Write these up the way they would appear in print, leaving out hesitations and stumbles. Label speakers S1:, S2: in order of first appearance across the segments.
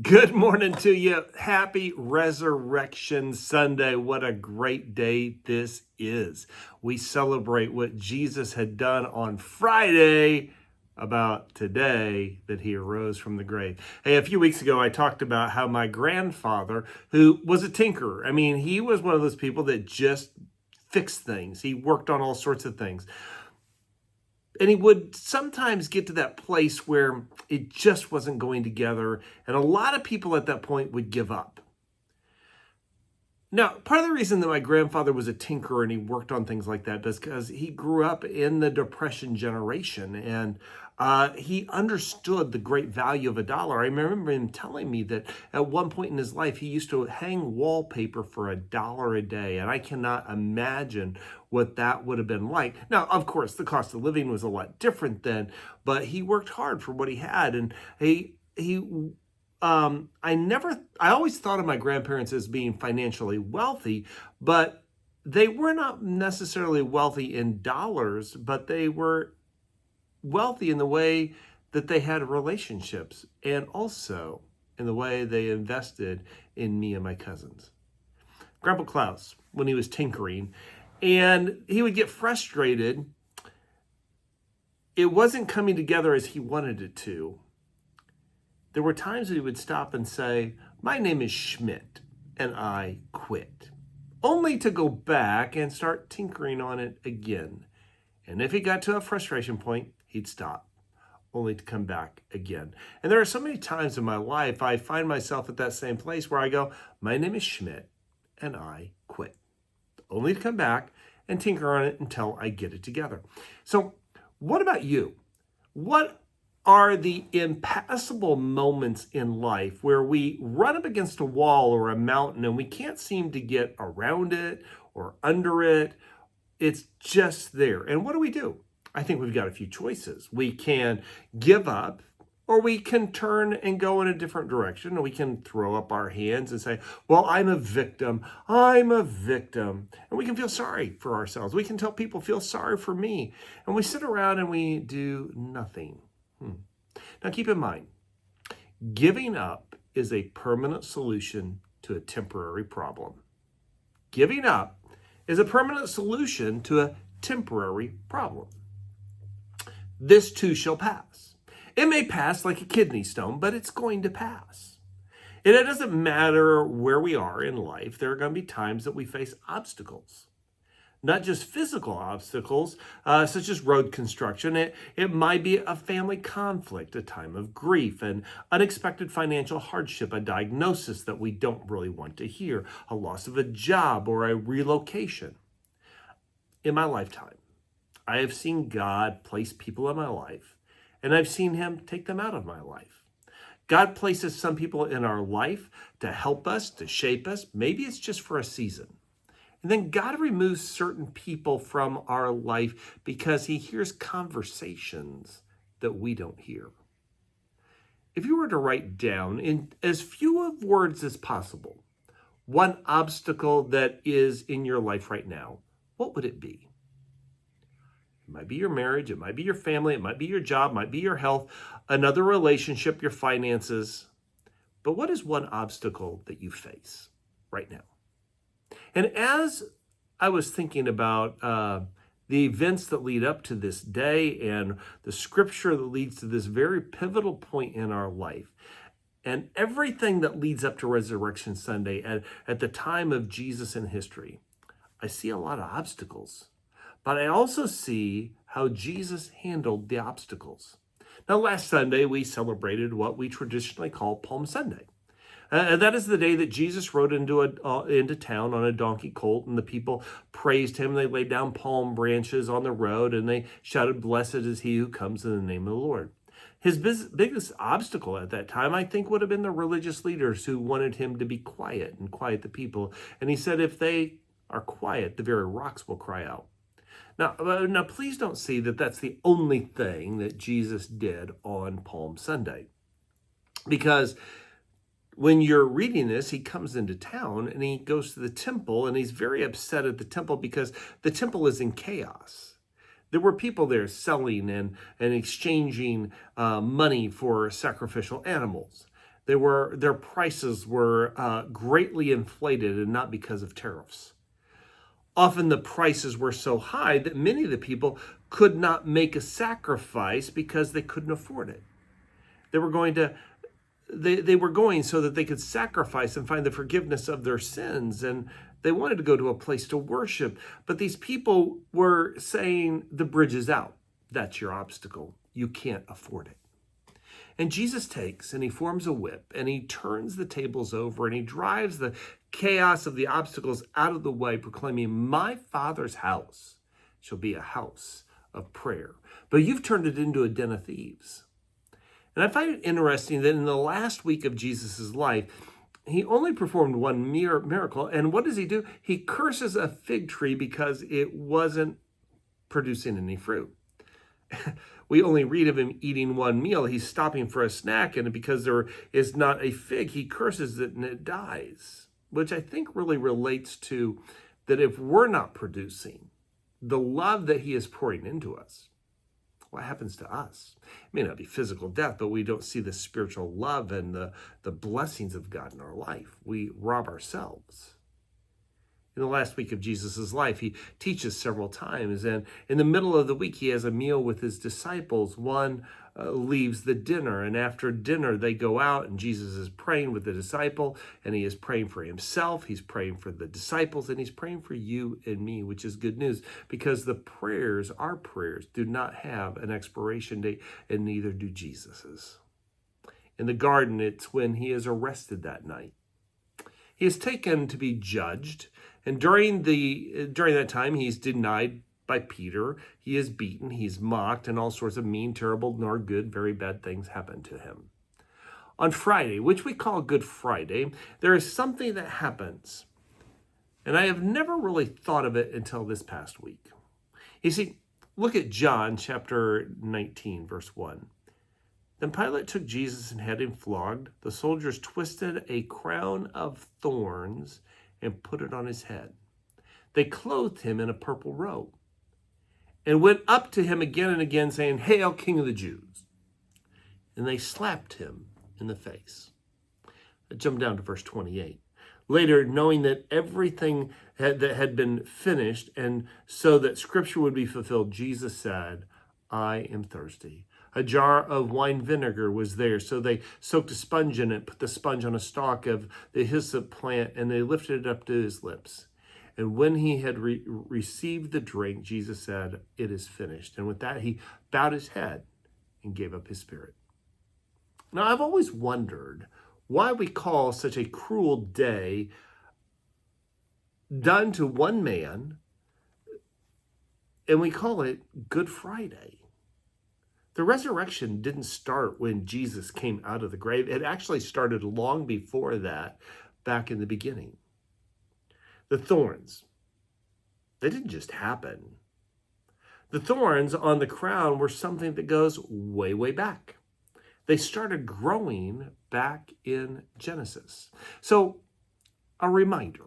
S1: Good morning to you. Happy Resurrection Sunday. What a great day this is. We celebrate what Jesus had done on Friday about today that he arose from the grave. Hey, a few weeks ago, I talked about how my grandfather, who was a tinkerer, he was one of those people that just fixed things. He worked on all sorts of things. And he would sometimes get to that place where it just wasn't going together. And a lot of people at that point would give up. Now, part of the reason that my grandfather was a tinkerer and he worked on things like that is because he grew up in the Depression generation and he understood the great value of a dollar. I remember him telling me that at one point in his life, he used to hang wallpaper for $1 a day. And I cannot imagine what that would have been like. Now, of course, the cost of living was a lot different then, but he worked hard for what he had. And I always thought of my grandparents as being financially wealthy, but they were not necessarily wealthy in dollars, but they were wealthy in the way that they had relationships and also in the way they invested in me and my cousins. Grandpa Klaus, when he was tinkering, and he would get frustrated, it wasn't coming together as he wanted it to. There were times that he would stop and say, "My name is Schmidt, and I quit," only to go back and start tinkering on it again. And if he got to a frustration point, he'd stop, only to come back again. And there are so many times in my life I find myself at that same place where I go, "My name is Schmidt, and I quit," only to come back and tinker on it until I get it together. So what about you? What are the impassable moments in life where we run up against a wall or a mountain and we can't seem to get around it or under it? It's just there. And what do? I think we've got a few choices. We can give up, or we can turn and go in a different direction, or we can throw up our hands and say, "Well, I'm a victim. I'm a victim." And we can feel sorry for ourselves. We can tell people, "Feel sorry for me." And we sit around and we do nothing. Now, keep in mind, giving up is a permanent solution to a temporary problem. Giving up is a permanent solution to a temporary problem. This too shall pass. It may pass like a kidney stone, but it's going to pass. And it doesn't matter where we are in life, there are going to be times that we face obstacles. Not just physical obstacles, such as road construction. It might be a family conflict, a time of grief, an unexpected financial hardship, a diagnosis that we don't really want to hear, a loss of a job, or a relocation. In my lifetime, I have seen God place people in my life, and I've seen him take them out of my life. God places some people in our life to help us, to shape us. Maybe it's just for a season. And then God removes certain people from our life because he hears conversations that we don't hear. If you were to write down in as few of words as possible, one obstacle that is in your life right now, what would it be? It might be your marriage, it might be your family, it might be your job, it might be your health, another relationship, your finances. But what is one obstacle that you face right now? And as I was thinking about the events that lead up to this day and the scripture that leads to this very pivotal point in our life, and everything that leads up to Resurrection Sunday at the time of Jesus in history, I see a lot of obstacles. But I also see how Jesus handled the obstacles. Now, last Sunday, we celebrated what we traditionally call Palm Sunday. That is the day that Jesus rode into town on a donkey colt, and the people praised him. They laid down palm branches on the road, and they shouted, "Blessed is he who comes in the name of the Lord." His biggest obstacle at that time, I think, would have been the religious leaders who wanted him to be quiet and quiet the people. And he said, if they are quiet, the very rocks will cry out. Now, please don't see that that's the only thing that Jesus did on Palm Sunday, because when you're reading this, he comes into town and he goes to the temple, and he's very upset at the temple because the temple is in chaos. There were people there selling and exchanging money for sacrificial animals. Their prices were greatly inflated, and not because of tariffs. Often the prices were so high that many of the people could not make a sacrifice because they couldn't afford it. They were going to they were going so that they could sacrifice and find the forgiveness of their sins, and they wanted to go to a place to worship. But these people were saying, the bridge is out. That's your obstacle. You can't afford it. And Jesus takes and he forms a whip and he turns the tables over and he drives the chaos of the obstacles out of the way, proclaiming, my Father's house shall be a house of prayer. But you've turned it into a den of thieves. And I find it interesting that in the last week of Jesus' life, he only performed one miracle. And what does he do? He curses a fig tree because it wasn't producing any fruit. We only read of him eating one meal. He's stopping for a snack, and because there is not a fig, he curses it and it dies, which I think really relates to that if we're not producing the love that he is pouring into us, what happens to us? It may not be physical death, but we don't see the spiritual love and the blessings of God in our life. We rob ourselves. In the last week of Jesus' life, he teaches several times. And in the middle of the week, he has a meal with his disciples. One leaves the dinner. And after dinner, they go out and Jesus is praying with the disciple. And he is praying for himself. He's praying for the disciples. And he's praying for you and me, which is good news. Because the prayers, our prayers, do not have an expiration date. And neither do Jesus's. In the garden, it's when he is arrested that night. He is taken to be judged. And during that time, he's denied by Peter. He is beaten, he's mocked, and all sorts of mean, terrible, nor good, very bad things happen to him. On Friday, which we call Good Friday, there is something that happens. And I have never really thought of it until this past week. You see, look at John chapter 19, verse 1. Then Pilate took Jesus and had him flogged. The soldiers twisted a crown of thorns and put it on his head. They clothed him in a purple robe and went up to him again and again, saying, Hail, King of the Jews. And they slapped him in the face. I jump down to verse 28. Later, knowing that everything that had been finished, and so that scripture would be fulfilled, Jesus said, I am thirsty. A jar of wine vinegar was there, so they soaked a sponge in it, put the sponge on a stalk of the hyssop plant, and they lifted it up to his lips. And when he had received the drink, Jesus said, it is finished. And with that, he bowed his head and gave up his spirit. Now, I've always wondered why we call such a cruel day done to one man, and we call it Good Friday. The resurrection didn't start when Jesus came out of the grave. It actually started long before that, back in the beginning. The thorns, they didn't just happen. The thorns on the crown were something that goes way, way back. They started growing back in Genesis. So, a reminder.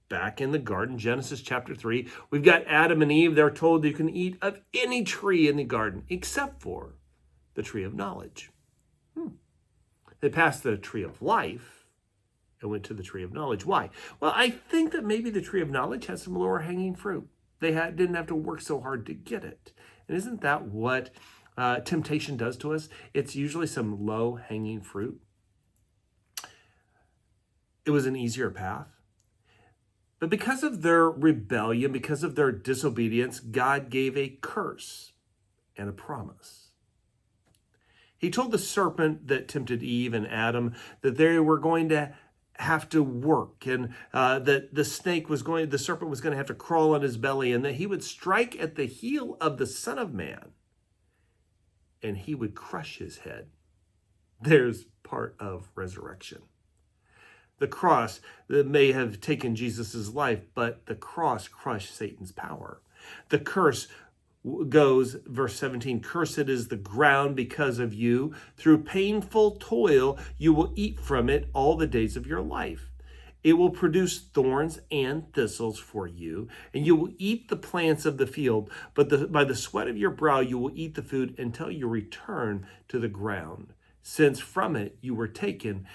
S1: Back in the garden, Genesis chapter 3, we've got Adam and Eve. They're told you can eat of any tree in the garden except for the tree of knowledge. They passed the tree of life and went to the tree of knowledge. Why? Well, I think that maybe the tree of knowledge has some lower hanging fruit. They didn't have to work so hard to get it. And isn't that what temptation does to us? It's usually some low hanging fruit. It was an easier path. But because of their rebellion, because of their disobedience, God gave a curse and a promise. He told the serpent that tempted Eve and Adam that they were going to have to work, and that the serpent was going to have to crawl on his belly, and that he would strike at the heel of the Son of Man and he would crush his head. There's part of resurrection. The cross that may have taken Jesus' life, but the cross crushed Satan's power. The curse goes, verse 17, cursed is the ground because of you. Through painful toil, you will eat from it all the days of your life. It will produce thorns and thistles for you, and you will eat the plants of the field, but by the sweat of your brow you will eat the food until you return to the ground, since from it you were taken.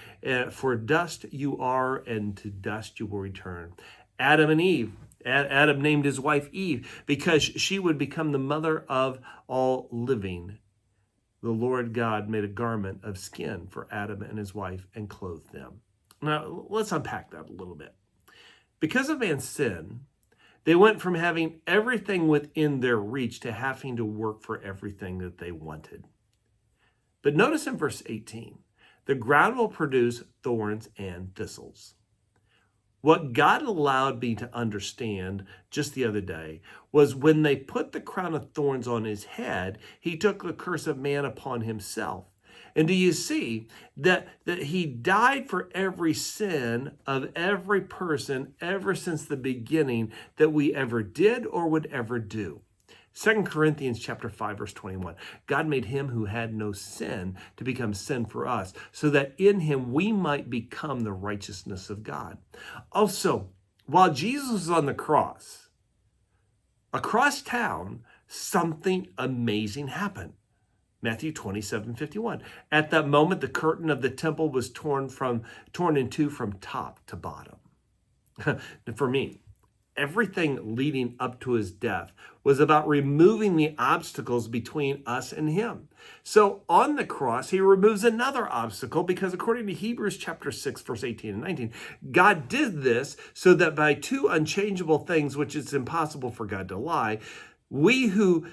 S1: For dust you are, and to dust you will return. Adam and Eve. Adam named his wife Eve because she would become the mother of all living. The Lord God made a garment of skin for Adam and his wife and clothed them. Now, let's unpack that a little bit. Because of man's sin, they went from having everything within their reach to having to work for everything that they wanted. But notice in verse 18, the ground will produce thorns and thistles. What God allowed me to understand just the other day was when they put the crown of thorns on his head, he took the curse of man upon himself. And do you see that he died for every sin of every person ever since the beginning that we ever did or would ever do? 2 Corinthians chapter 5, verse 21. God made him who had no sin to become sin for us, so that in him we might become the righteousness of God. Also, while Jesus was on the cross, across town, something amazing happened. Matthew 27:51. At that moment, the curtain of the temple was torn in two from top to bottom. For me, everything leading up to his death was about removing the obstacles between us and him. So on the cross, he removes another obstacle because according to Hebrews chapter 6, verse 18 and 19, God did this so that by two unchangeable things, which it's impossible for God to lie, we who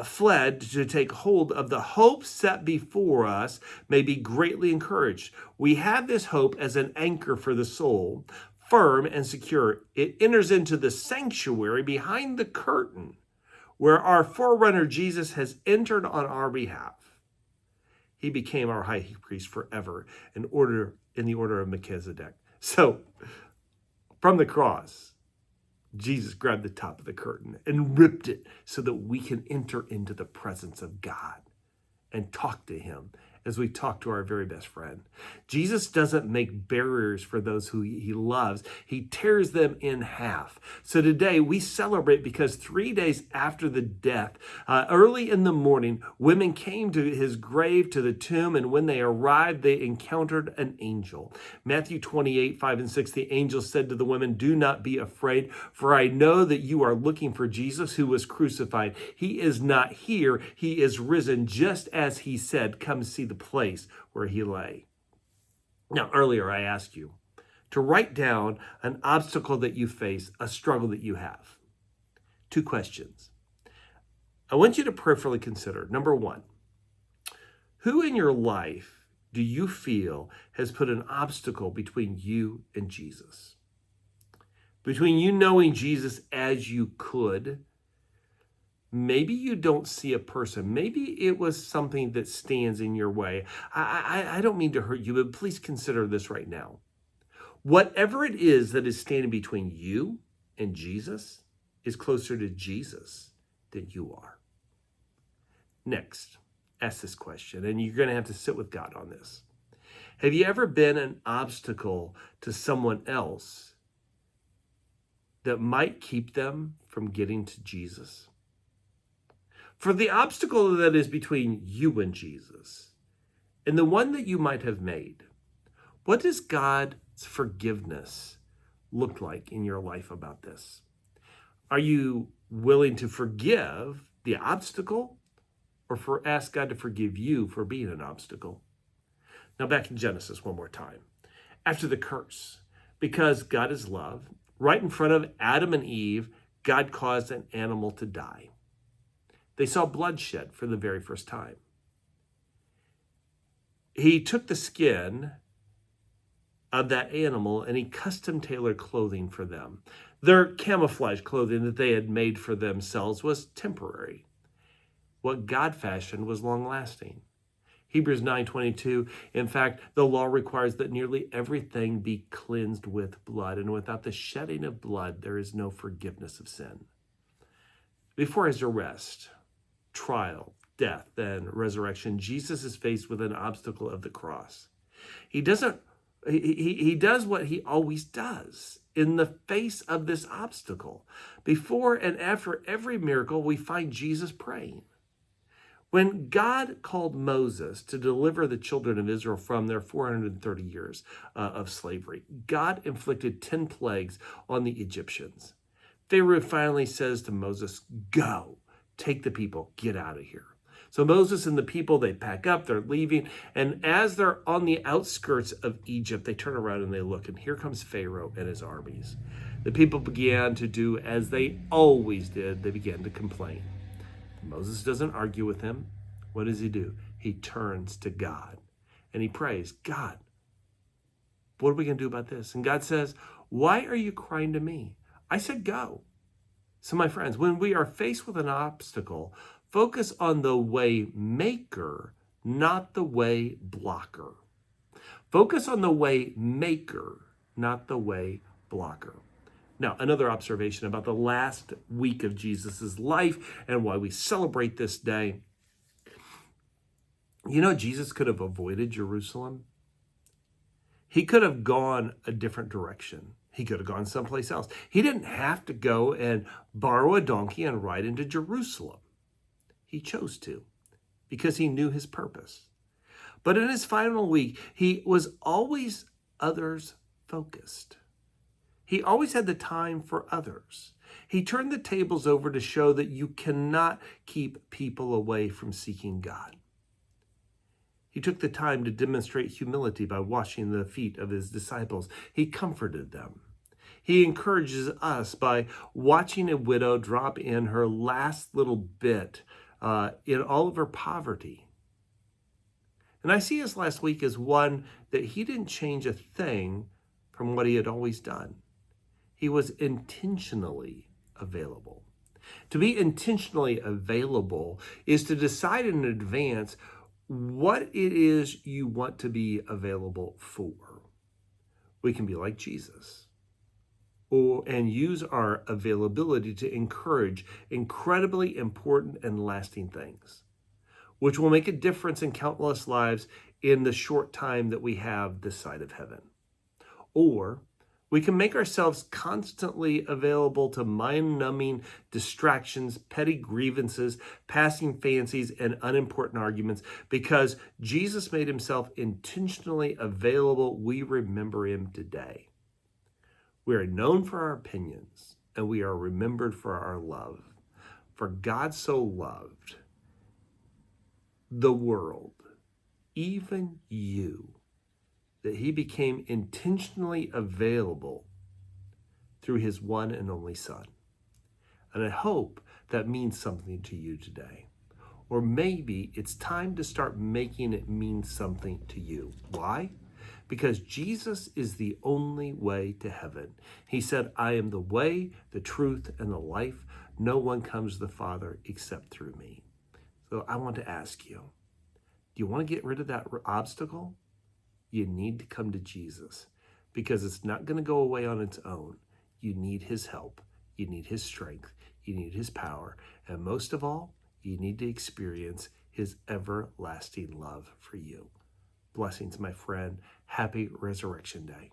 S1: fled to take hold of the hope set before us may be greatly encouraged. We have this hope as an anchor for the soul, firm and secure. It enters into the sanctuary behind the curtain where our forerunner Jesus has entered on our behalf. He became our high priest forever in the order of Melchizedek. So from the cross, Jesus grabbed the top of the curtain and ripped it so that we can enter into the presence of God and talk to him as we talk to our very best friend. Jesus doesn't make barriers for those who he loves. He tears them in half. So today we celebrate because 3 days after the death, early in the morning, women came to his grave, to the tomb, and when they arrived, they encountered an angel. Matthew 28, 5 and 6, the angel said to the women, "Do not be afraid, for I know that you are looking for Jesus who was crucified. He is not here. He is risen, just as he said. Come see the place where he lay." Now, earlier I asked you to write down an obstacle that you face, a struggle that you have. 2 questions. I want you to prayerfully consider. Number 1, who in your life do you feel has put an obstacle between you and Jesus? Between you knowing Jesus as you could. Maybe you don't see a person. Maybe it was something that stands in your way. I don't mean to hurt you, but please consider this right now. Whatever it is that is standing between you and Jesus is closer to Jesus than you are. Next, ask this question, and you're going to have to sit with God on this. Have you ever been an obstacle to someone else that might keep them from getting to Jesus? For the obstacle that is between you and Jesus, and the one that you might have made, what does God's forgiveness look like in your life about this? Are you willing to forgive the obstacle or ask God to forgive you for being an obstacle? Now back in Genesis one more time. After the curse, because God is love, right in front of Adam and Eve, God caused an animal to die. They saw bloodshed for the very first time. He took the skin of that animal and he custom tailored clothing for them. Their camouflage clothing that they had made for themselves was temporary. What God fashioned was long lasting. Hebrews 9:22, in fact, the law requires that nearly everything be cleansed with blood, and without the shedding of blood, there is no forgiveness of sin. Before his arrest, trial, death, and resurrection, Jesus is faced with an obstacle of the cross. He does what he always does in the face of this obstacle. Before and after every miracle, we find Jesus praying. When God called Moses to deliver the children of Israel from their 430 years of slavery, God inflicted 10 plagues on the Egyptians. Pharaoh finally says to Moses, "Go, take the people, get out of here." So Moses and the people, they pack up, they're leaving. And as they're on the outskirts of Egypt, they turn around and they look, and here comes Pharaoh and his armies. The people began to do as they always did. They began to complain. Moses doesn't argue with him. What does he do? He turns to God and he prays, "God, what are we going to do about this?" And God says, "Why are you crying to me? I said go." So my friends, when we are faced with an obstacle, focus on the way maker, not the way blocker. Focus on the way maker, not the way blocker. Now, another observation about the last week of Jesus' life and why we celebrate this day. You know, Jesus could have avoided Jerusalem. He could have gone a different direction. He could have gone someplace else. He didn't have to go and borrow a donkey and ride into Jerusalem. He chose to because he knew his purpose. But in his final week, he was always others focused. He always had the time for others. He turned the tables over to show that you cannot keep people away from seeking God. He took the time to demonstrate humility by washing the feet of his disciples. He comforted them. He encourages us by watching a widow drop in her last little bit in all of her poverty. And I see his last week as one that he didn't change a thing from what he had always done. He was intentionally available. To be intentionally available is to decide in advance what it is you want to be available for. We can be like Jesus and use our availability to encourage incredibly important and lasting things, which will make a difference in countless lives in the short time that we have this side of heaven. Or we can make ourselves constantly available to mind-numbing distractions, petty grievances, passing fancies, and unimportant arguments. Because Jesus made himself intentionally available, we remember him today. We are known for our opinions, and we are remembered for our love. For God so loved the world, even you, that he became intentionally available through his one and only Son. And I hope that means something to you today. Or maybe it's time to start making it mean something to you. Why? Because Jesus is the only way to heaven. He said, "I am the way, the truth, and the life. No one comes to the Father except through me." So I want to ask you, do you want to get rid of that obstacle? You need to come to Jesus because it's not going to go away on its own. You need his help. You need his strength. You need his power. And most of all, you need to experience his everlasting love for you. Blessings, my friend. Happy Resurrection Day.